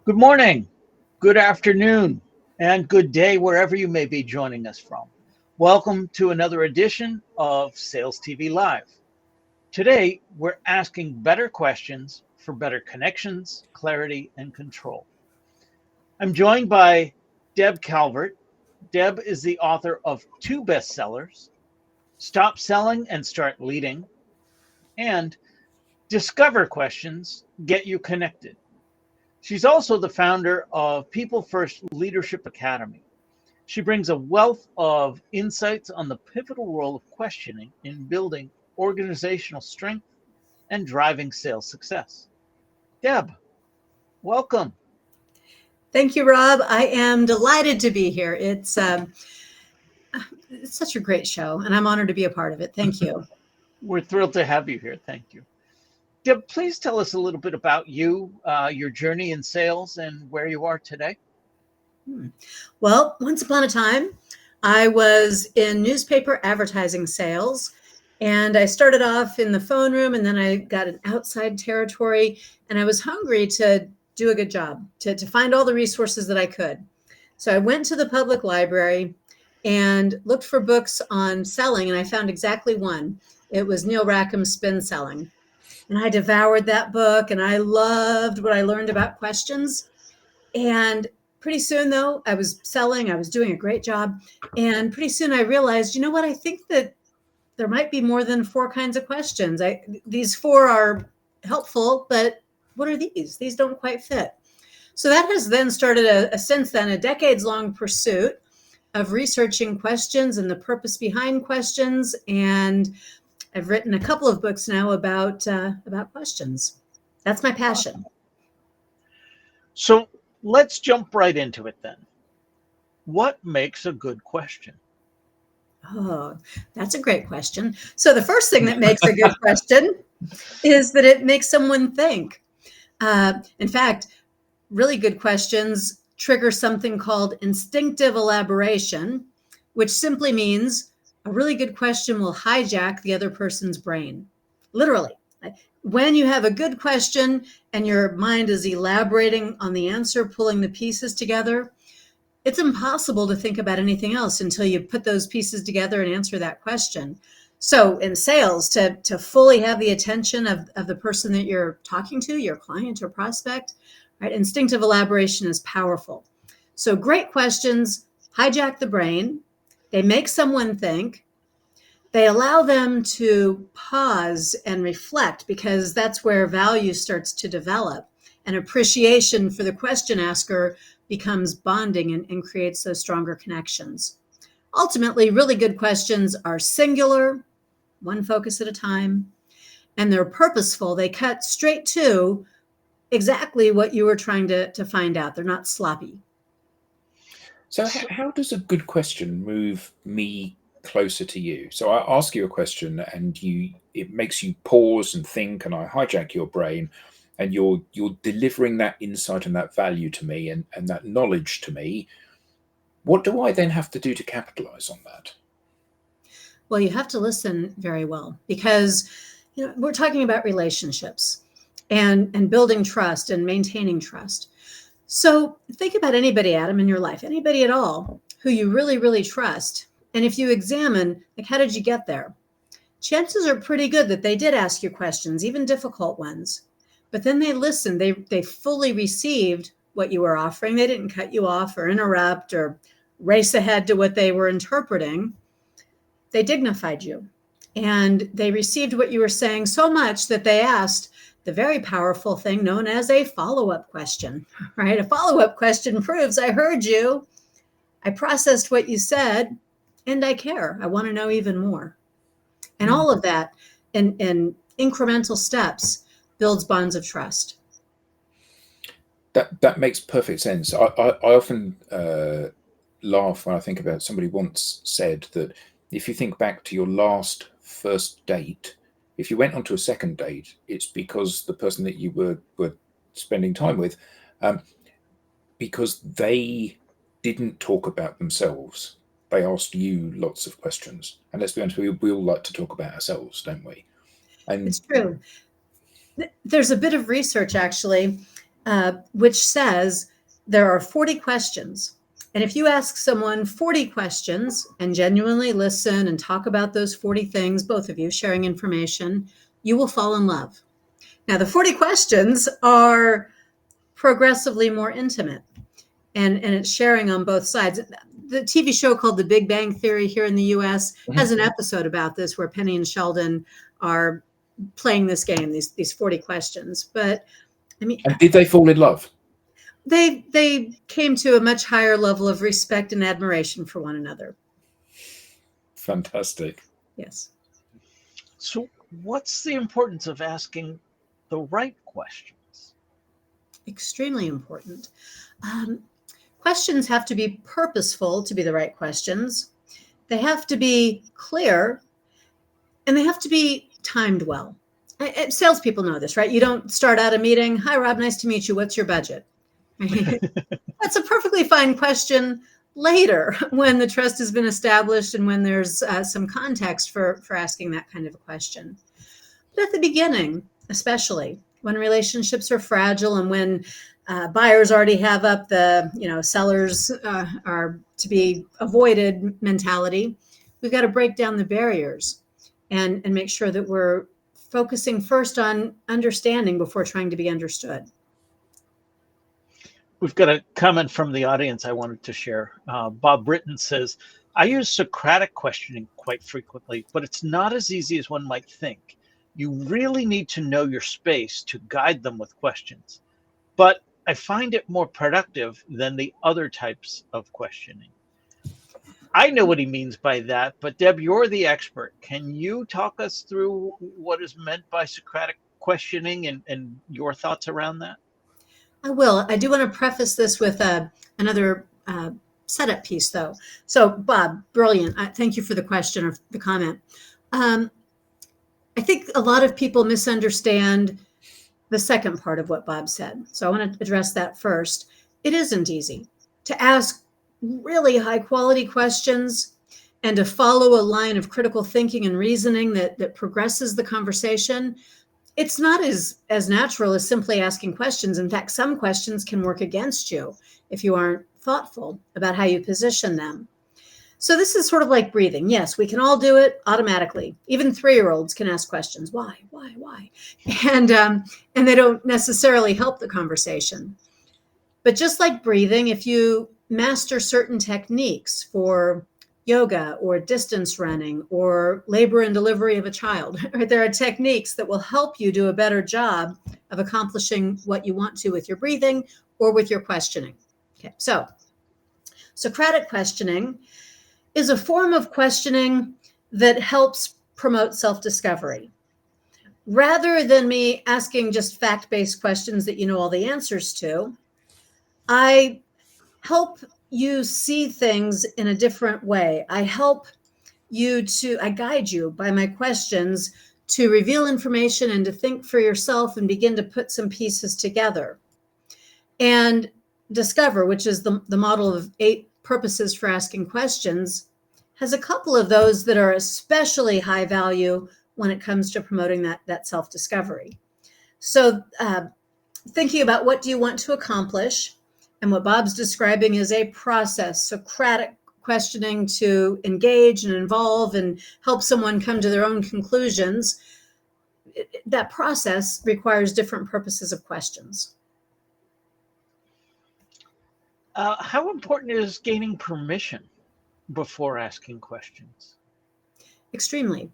Good morning, good afternoon, and good day wherever you may be joining us from. Welcome to another edition of Sales TV Live. Today, we're asking better questions for better connections, clarity, and control. I'm joined by Deb Calvert. Deb is the author of two bestsellers, Stop Selling and Start Leading, and Discover Questions, Get You Connected. She's also the founder of People First Leadership Academy. She brings a wealth of insights on the pivotal role of questioning in building organizational strength and driving sales success. Deb, welcome. Thank you, Rob. I am delighted to be here. It's such a great show, and I'm honored to be a part of it. Thank you. We're thrilled to have you here. Thank you. Deb, please tell us a little bit about you, your journey in sales, and where you are today. Well, once upon a time, I was in newspaper advertising sales, and I started off in the phone room, and then I got an outside territory, and I was hungry to do a good job, to find all the resources that I could. So I went to the public library and looked for books on selling, and I found exactly one. It was Neil Rackham's Spin Selling. And I devoured that book, and I loved what I learned about questions. And pretty soon, though, I was selling, I was doing a great job. And pretty soon I realized, you know what? I think that there might be more than four kinds of questions. These four are helpful, but what are these? These don't quite fit. So that has then started since then a decades-long pursuit of researching questions and the purpose behind questions. And I've written a couple of books now about questions. That's my passion. So let's jump right into it then. What makes a good question? Oh, that's a great question. So the first thing that makes a good question is that it makes someone think. In fact, really good questions trigger something called instinctive elaboration, which simply means a really good question will hijack the other person's brain. Literally. When you have a good question and your mind is elaborating on the answer, pulling the pieces together, it's impossible to think about anything else until you put those pieces together and answer that question. So in sales, to fully have the attention of the person that you're talking to, your client or prospect, right? Instinctive elaboration is powerful. So great questions hijack the brain. They make someone think. They allow them to pause and reflect, because that's where value starts to develop. And appreciation for the question asker becomes bonding and creates those stronger connections. Ultimately, really good questions are singular, one focus at a time, and they're purposeful. They cut straight to exactly what you were trying to find out. They're not sloppy. So how does a good question move me closer to you? So I ask you a question and it makes you pause and think, and I hijack your brain, and you're delivering that insight and that value to me and that knowledge to me. What do I then have to do to capitalize on that? Well, you have to listen very well, because we're talking about relationships and building trust and maintaining trust. So think about anybody, Adam, in your life, anybody at all who you really, really trust. And if you examine, like, how did you get there? Chances are pretty good that they did ask you questions, even difficult ones. But then they listened. They fully received what you were offering. They didn't cut you off or interrupt or race ahead to what they were interpreting. They dignified you. And they received what you were saying so much that they asked the very powerful thing known as a follow-up question, right? A follow-up question proves I heard you, I processed what you said, and I care. I want to know even more. And all of that in incremental steps builds bonds of trust. That makes perfect sense. I often laugh when I think about it. Somebody once said that if you think back to your first date, if you went on to a second date, it's because the person that you were spending time with, because they didn't talk about themselves. They asked you lots of questions. And let's be honest, we all like to talk about ourselves, don't we? And it's true. There's a bit of research, actually, which says there are 40 questions. And if you ask someone 40 questions and genuinely listen and talk about those 40 things, both of you sharing information, you will fall in love. Now, the 40 questions are progressively more intimate, and it's sharing on both sides. The TV show called The Big Bang Theory here in the US has an episode about this where Penny and Sheldon are playing this game, these 40 questions. But I mean, And did they fall in love? they came to a much higher level of respect and admiration for one another. Fantastic. Yes. So what's the importance of asking the right questions? Extremely important. Questions have to be purposeful to be the right questions. They have to be clear, and they have to be timed well. Salespeople know this, right? You don't start out a meeting, "Hi, Rob, nice to meet you. What's your budget?" That's a perfectly fine question later when the trust has been established and when there's some context for asking that kind of a question. But at the beginning, especially when relationships are fragile and when buyers already have up the, sellers are to be avoided mentality, we've got to break down the barriers and make sure that we're focusing first on understanding before trying to be understood. We've got a comment from the audience I wanted to share. Bob Britton says, I use Socratic questioning quite frequently, but it's not as easy as one might think. You really need to know your space to guide them with questions. But I find it more productive than the other types of questioning. I know what he means by that, but Deb, you're the expert. Can you talk us through what is meant by Socratic questioning and your thoughts around that? I will. I do want to preface this with another setup piece, though. So, Bob, brilliant. Thank you for the question or the comment. I think a lot of people misunderstand the second part of what Bob said. So I want to address that first. It isn't easy to ask really high quality questions and to follow a line of critical thinking and reasoning that progresses the conversation. It's not as natural as simply asking questions. In fact, some questions can work against you if you aren't thoughtful about how you position them. So this is sort of like breathing. Yes, we can all do it automatically. Even 3-year-olds can ask questions. Why? And they don't necessarily help the conversation. But just like breathing, if you master certain techniques for yoga or distance running or labor and delivery of a child, right? There are techniques that will help you do a better job of accomplishing what you want to with your breathing or with your questioning. Okay, so Socratic questioning is a form of questioning that helps promote self-discovery. Rather than me asking just fact-based questions that you know all the answers to, I help you see things in a different way. I guide you by my questions to reveal information and to think for yourself and begin to put some pieces together. And Discover, which is the model of 8 purposes for asking questions, has a couple of those that are especially high value when it comes to promoting that self-discovery. So thinking about what do you want to accomplish, and what Bob's describing is a process, Socratic questioning to engage and involve and help someone come to their own conclusions. That process requires different purposes of questions. How important is gaining permission before asking questions? Extremely.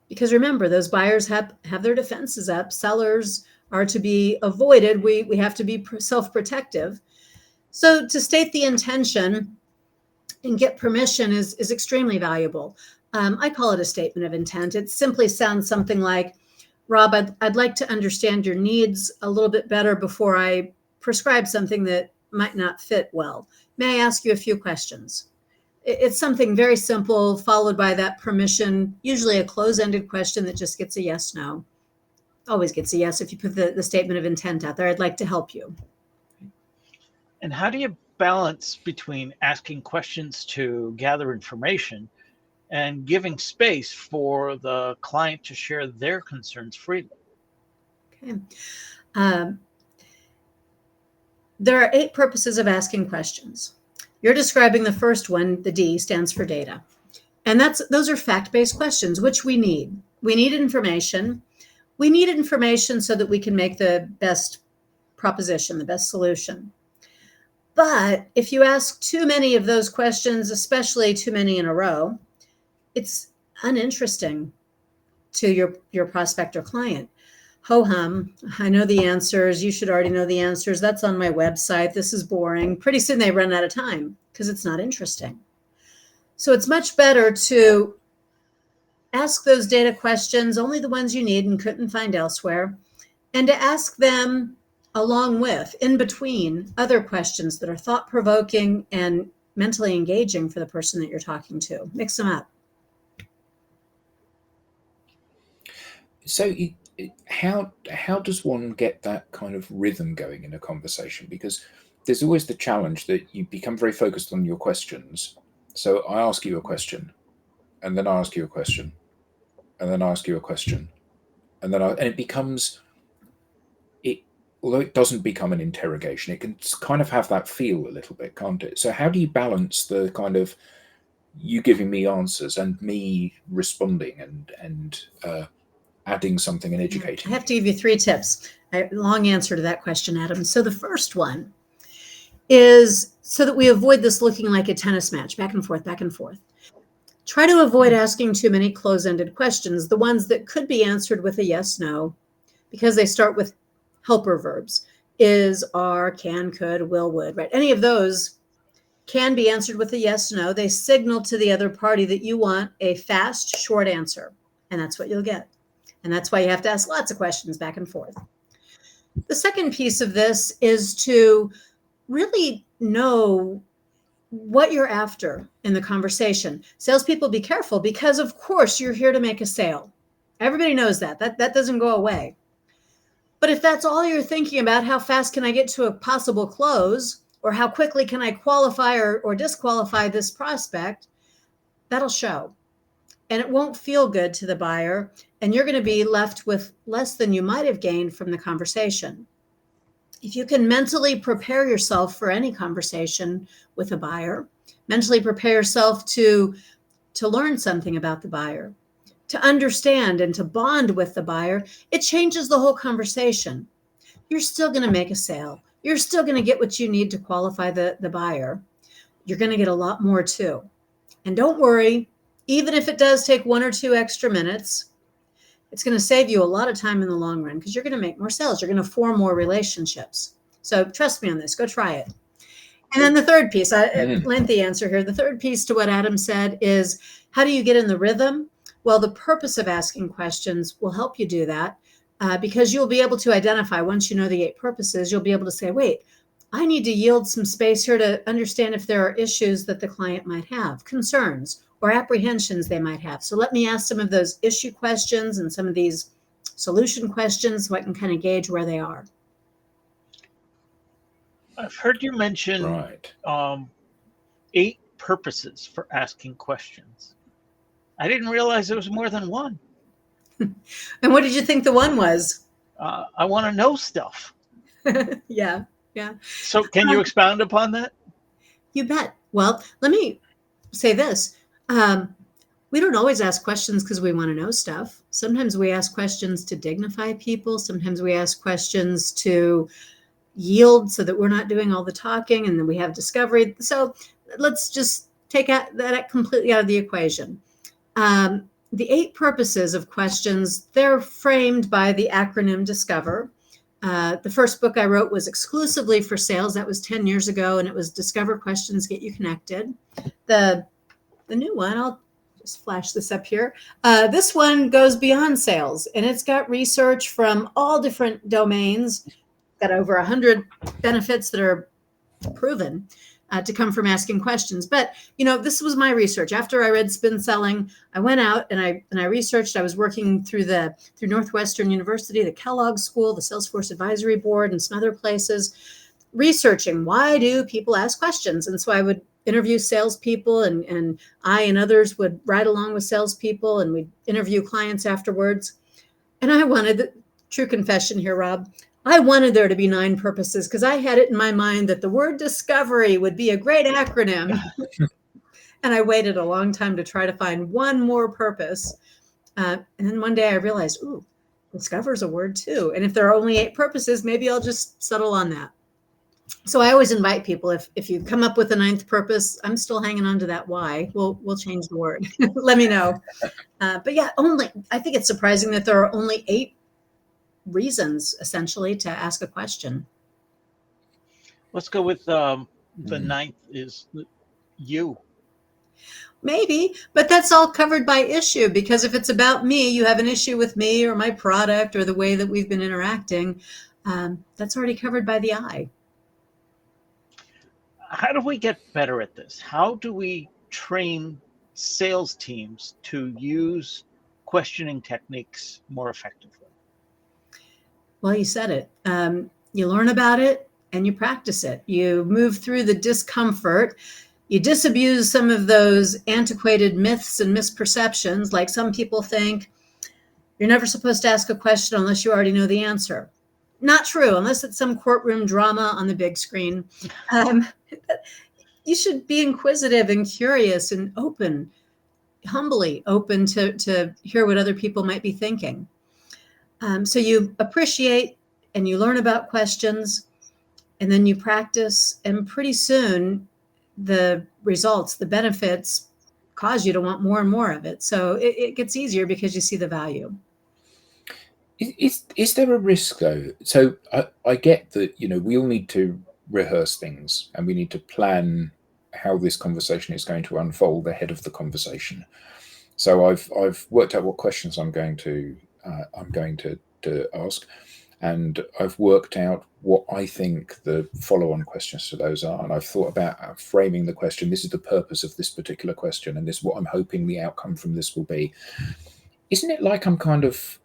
Because remember, those buyers have their defenses up. Sellers are to be avoided. We have to be self-protective. So to state the intention and get permission is extremely valuable. I call it a statement of intent. It simply sounds something like, Rob, I'd like to understand your needs a little bit better before I prescribe something that might not fit well. May I ask you a few questions? It's something very simple, followed by that permission, usually a close-ended question that just gets a yes, no. Always gets a yes if you put the statement of intent out there. I'd like to help you. And how do you balance between asking questions to gather information and giving space for the client to share their concerns freely? Okay. There are 8 purposes of asking questions. You're describing the first one, the D stands for data. And those are fact-based questions, which we need. We need information. We need information so that we can make the best proposition, the best solution. But if you ask too many of those questions, especially too many in a row, it's uninteresting to your prospect or client. Ho-hum, I know the answers. You should already know the answers. That's on my website. This is boring. Pretty soon they run out of time because it's not interesting. So it's much better to ask those data questions, only the ones you need and couldn't find elsewhere, and to ask them along with, in between, other questions that are thought-provoking and mentally engaging for the person that you're talking to. Mix them up. So how does one get that kind of rhythm going in a conversation? Because there's always the challenge that you become very focused on your questions. So I ask you a question, and then I ask you a question, and then I ask you a question, and it becomes, although it doesn't become an interrogation, it can kind of have that feel a little bit, can't it? So how do you balance the kind of you giving me answers and me responding and adding something and educating? I have to give you 3 tips. Long answer to that question, Adam. So the first one is so that we avoid this looking like a tennis match, back and forth, back and forth. Try to avoid asking too many close-ended questions, the ones that could be answered with a yes, no, because they start with helper verbs. Is, are, can, could, will, would, right? Any of those can be answered with a yes, no. They signal to the other party that you want a fast, short answer, and that's what you'll get. And that's why you have to ask lots of questions back and forth. The second piece of this is to really know what you're after in the conversation. Salespeople, be careful, because of course you're here to make a sale. Everybody knows that. That doesn't go away. But if that's all you're thinking about, how fast can I get to a possible close, or how quickly can I qualify or disqualify this prospect, that'll show. And it won't feel good to the buyer, and you're going to be left with less than you might have gained from the conversation. If you can mentally prepare yourself for any conversation with a buyer, mentally prepare yourself to learn something about the buyer, to understand and to bond with the buyer, it changes the whole conversation. You're still going to make a sale. You're still going to get what you need to qualify the buyer. You're going to get a lot more too. And don't worry, even if it does take 1 or 2 extra minutes, it's going to save you a lot of time in the long run because you're going to make more sales. You're going to form more relationships. So trust me on this. Go try it. And then the third piece, lengthy answer here. The third piece to what Adam said is, how do you get in the rhythm? Well, the purpose of asking questions will help you do that because you'll be able to identify, once you know the 8 purposes, you'll be able to say, wait, I need to yield some space here to understand if there are issues that the client might have, concerns or apprehensions they might have. So let me ask some of those issue questions and some of these solution questions so I can kind of gauge where they are. I've heard you mention 8 purposes for asking questions. I didn't realize there was more than one. And what did you think the one was? I want to know stuff. Yeah. So can you expound upon that? You bet. Well, let me say this. We don't always ask questions because we want to know stuff. Sometimes we ask questions to dignify people. Sometimes we ask questions to yield so that we're not doing all the talking, and then we have discovery. So let's just take that completely out of the equation. The 8 purposes of questions, they're framed by the acronym DISCOVER. The first book I wrote was exclusively for sales. That was 10 years ago, and it was Discover Questions Get You Connected. The new one, I'll just flash this up here. This one goes beyond sales, and it's got research from all different domains, got over 100 benefits that are proven to come from asking questions. But, this was my research. After I read Spin Selling, I went out and I researched. I was working through Northwestern University, the Kellogg School, the Salesforce Advisory Board, and some other places, researching why do people ask questions. And so I would interview salespeople, and I and others would ride along with salespeople, and we'd interview clients afterwards. And I wanted, the true confession here, Rob, I wanted there to be 9 purposes because I had it in my mind that the word discovery would be a great acronym. And I waited a long time to try to find one more purpose. And then one day I realized, ooh, discover is a word too. And if there are only 8 purposes, maybe I'll just settle on that. So I always invite people, if you come up with a 9th purpose, I'm still hanging on to that why. We'll change the word. Let me know. But yeah, I think it's surprising that there are only 8 reasons essentially to ask a question. Let's go with the 9th is you. Maybe, but that's all covered by issue, because if it's about me, you have an issue with me or my product or the way that we've been interacting, that's already covered by the I. How do we get better at this? How do we train sales teams to use questioning techniques more effectively? Well, you said it. You learn about it and you practice it. You move through the discomfort. You disabuse some of those antiquated myths and misperceptions. Like some people think you're never supposed to ask a question unless you already know the answer. Not true, unless it's some courtroom drama on the big screen. You should be inquisitive and curious and open, humbly open to hear what other people might be thinking. So you appreciate and you learn about questions, and then you practice, and pretty soon the results, the benefits cause you to want more and more of it. So it gets easier because you see the value. Is there a risk though? So I get that, we all need to rehearse things and we need to plan how this conversation is going to unfold ahead of the conversation. So I've worked out what questions I'm going to ask, and I've worked out what I think the follow-on questions to those are, and I've thought about framing the question. This is the purpose of this particular question, and this is what I'm hoping the outcome from this will be. Isn't it like I'm kind of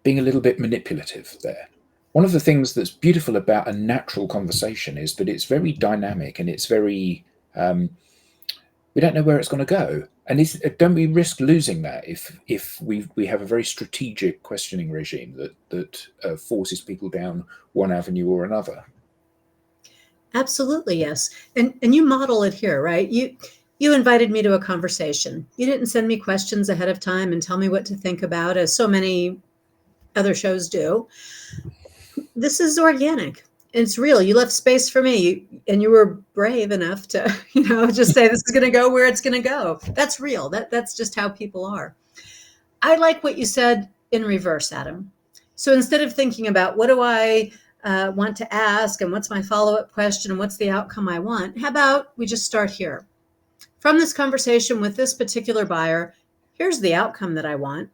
being a little bit manipulative there? One of the things that's beautiful about a natural conversation is that it's very dynamic and it's very we don't know where it's going to go, and don't we risk losing that if we have a very strategic questioning regime that forces people down one avenue or another? Absolutely, yes. And you model it here, right? You invited me to a conversation. You didn't send me questions ahead of time and tell me what to think about, as so many other shows do. This is organic. It's real. You left space for me, and you were brave enough to, just say this is going to go where it's going to go. That's real. That's just how people are. I like what you said in reverse, Adam. So instead of thinking about what do I want to ask and what's my follow-up question and what's the outcome I want, how about we just start here? From this conversation with this particular buyer, here's the outcome that I want.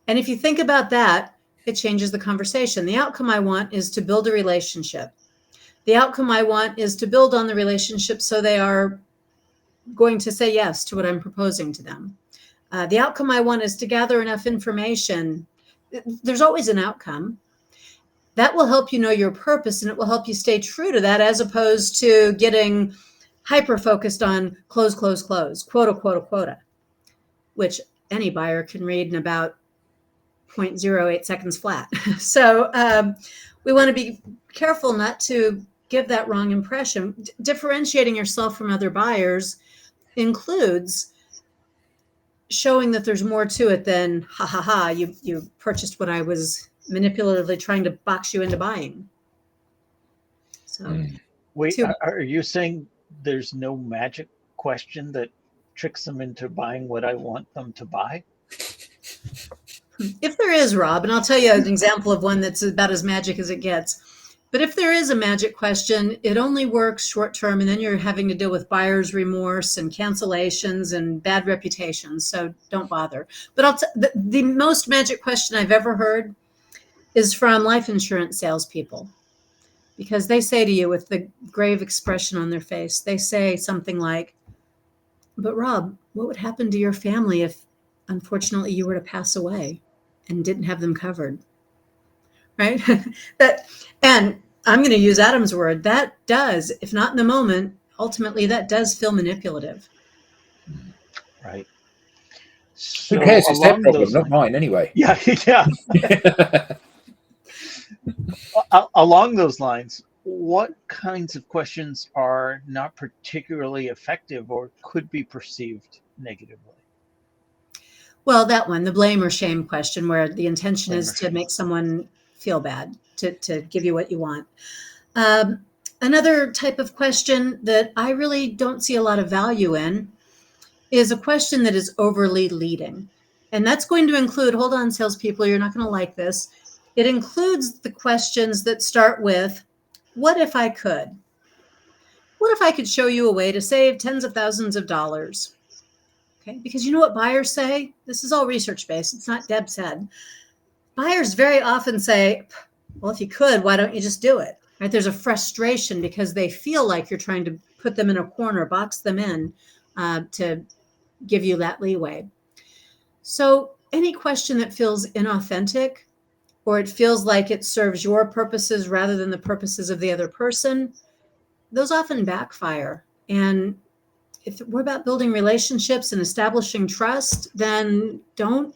And if you think about that, it changes the conversation. The outcome I want is to build a relationship. The outcome I want is to build on the relationship so they are going to say yes to what I'm proposing to them. The outcome I want is to gather enough information. There's always an outcome. That will help you know your purpose, and it will help you stay true to that, as opposed to getting hyper-focused on close, quota, which any buyer can read in about 0.08 seconds flat. So we want to be careful not to give that wrong impression. Differentiating yourself from other buyers includes showing that there's more to it than, you purchased what I was manipulatively trying to box you into buying. So, wait, are you saying there's no magic question that tricks them into buying what I want them to buy? If there is, Rob, and I'll tell you an example of one that's about as magic as it gets. But if there is a magic question, it only works short term, and then you're having to deal with buyer's remorse and cancellations and bad reputations. So don't bother. But the most magic question I've ever heard is from life insurance salespeople, because they say to you with the grave expression on their face, they say something like, "But Rob, what would happen to your family if, unfortunately, you were to pass away and didn't have them covered?" Right? And I'm going to use Adam's word. That does, if not in the moment, ultimately that does feel manipulative. Right. So who cares? It's their problem, not mine anyway. Yeah. Along those lines, what kinds of questions are not particularly effective or could be perceived negatively? Well, that one, the blame or shame question, where the intention Blame is or to shame. make someone feel bad, to give you what you want. Another type of question that I really don't see a lot of value in is a question that is overly leading. And that's going to include, hold on, salespeople, you're not going to like this. It includes the questions that start with, what if I could? What if I could show you a way to save tens of thousands of dollars? Okay, because you know what buyers say? This is all research based. It's not Deb said. Buyers very often say, well, if you could, why don't you just do it? Right? There's a frustration because they feel like you're trying to put them in a corner, box them in to give you that leeway. So any question that feels inauthentic or it feels like it serves your purposes rather than the purposes of the other person, those often backfire. And if we're about building relationships and establishing trust, then don't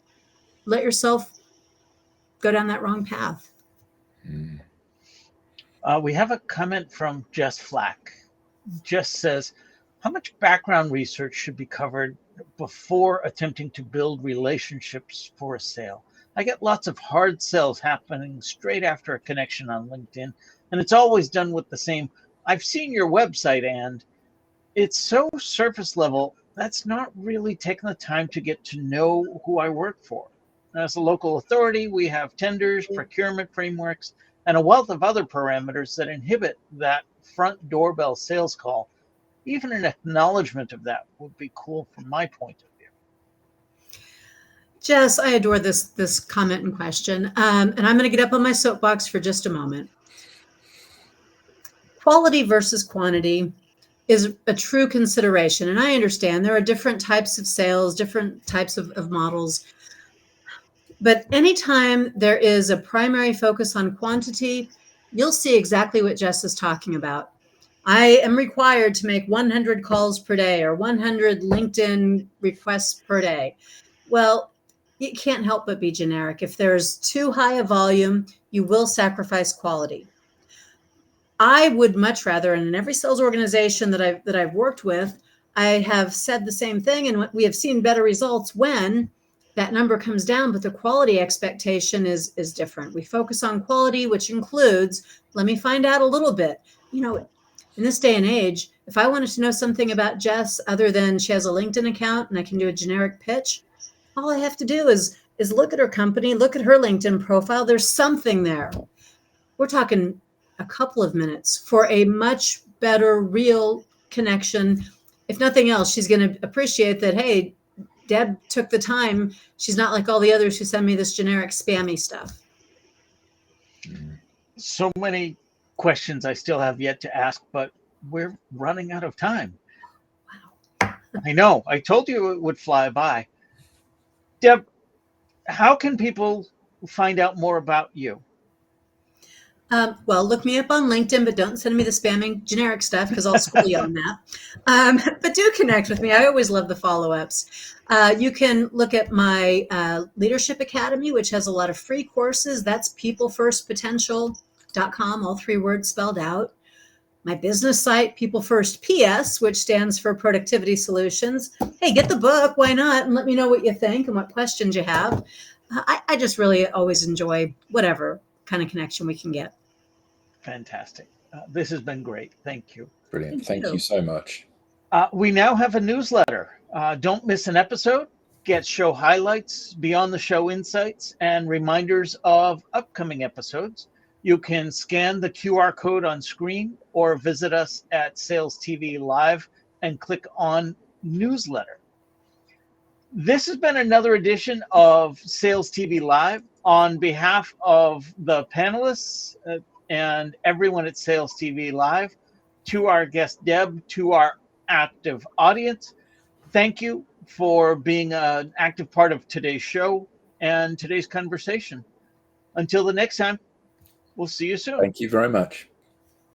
let yourself go down that wrong path. Mm. We have a comment from Jess Flack. Jess says, how much background research should be covered before attempting to build relationships for a sale? I get lots of hard sells happening straight after a connection on LinkedIn, and it's always done with the same, I've seen your website, and it's so surface level, that's not really taking the time to get to know who I work for. As a local authority, we have tenders, procurement frameworks, and a wealth of other parameters that inhibit that front doorbell sales call. Even an acknowledgement of that would be cool from my point of view. Jess, I adore this comment and question, and I'm going to get up on my soapbox for just a moment. Quality versus quantity is a true consideration, and I understand there are different types of sales, different types of models. But anytime there is a primary focus on quantity, you'll see exactly what Jess is talking about. I am required to make 100 calls per day or 100 LinkedIn requests per day. Well, it can't help but be generic. If there's too high a volume, you will sacrifice quality. I would much rather, and in every sales organization that I've worked with, I have said the same thing, and we have seen better results when that number comes down, but the quality expectation is different. We focus on quality, which includes, let me find out a little bit. You know, in this day and age, if I wanted to know something about Jess other than she has a LinkedIn account and I can do a generic pitch, all I have to do is look at her company, look at her LinkedIn profile. There's something there. We're talking a couple of minutes for a much better, real connection. If nothing else, she's going to appreciate that, hey, Deb took the time. She's not like all the others who send me this generic spammy stuff. So many questions I still have yet to ask, but we're running out of time. Wow. I know. I told you it would fly by. Deb, how can people find out more about you? Well, look me up on LinkedIn, but don't send me the spamming generic stuff because I'll school you on that. But do connect with me. I always love the follow-ups. You can look at my Leadership Academy, which has a lot of free courses. That's peoplefirstpotential.com, all 3 words spelled out. My business site, People First PS, which stands for Productivity Solutions. Hey, get the book. Why not? And let me know what you think and what questions you have. I just really always enjoy whatever kind of connection we can get. Fantastic. This has been great. Thank you. Brilliant. Thank you so much. We now have a newsletter. Don't miss an episode. Get show highlights, beyond the show insights, and reminders of upcoming episodes. You can scan the QR code on screen or visit us at SalesTV Live and click on newsletter. This has been another edition of SalesTV Live. On behalf of the panelists and everyone at SalesTV Live, to our guest Deb, to our active audience, thank you for being an active part of today's show and today's conversation. Until the next time, we'll see you soon. Thank you very much.